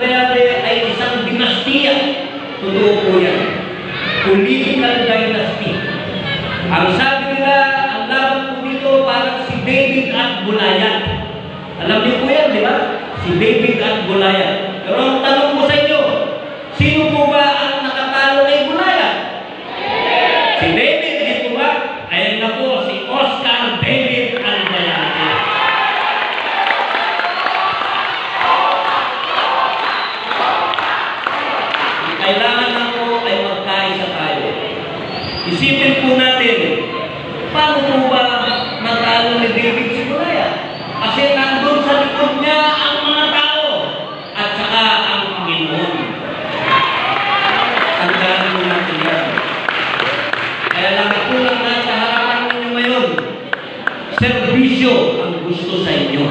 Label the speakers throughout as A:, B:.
A: Albayalde ay isang dinastiya. Totoo po yan. Political dynasty. Ang sabi nila, ang laban po dito parang si David at Goliath. Alam niyo po yan, di ba? Si David at Goliath. Pero ang tanong ko sa inyo, sino po ba ang nakatalo kay Goliath? Si David, di po ba? Ayan na po, si Oscar David Albayalde. Kailangan lang po ay magkaisa tayo. Isipin po natin, paano po ba natalo ni David si Goliath? Kasi nandun sa likod niya ang mga tao at saka ang Panginoon. Tandaan mo natin yan. Kaya lang ako lang nasa harapan ninyo ngayon. Serbisyo ang gusto sa inyo.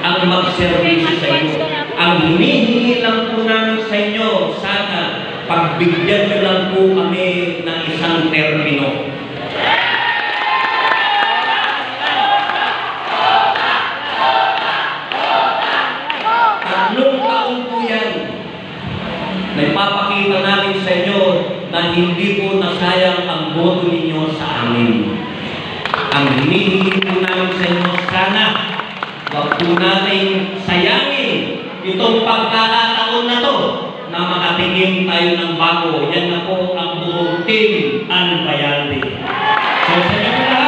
A: Ang magserbisyo sa inyo. Ang hinihingi lang po namin sa inyo, sana pagbigyan nyo lang po kami ng isang termino. Tatlong taon po yan. Naipapakita namin sa inyo na hindi po nasayang ang boto ninyo sa amin. Ang hinihingi po namin sa inyo, sana wag po natin sayangin itong pagkakataon na to na makatingin tayo ng bago. Yan na po ang buong team Albayalde. So sa inyo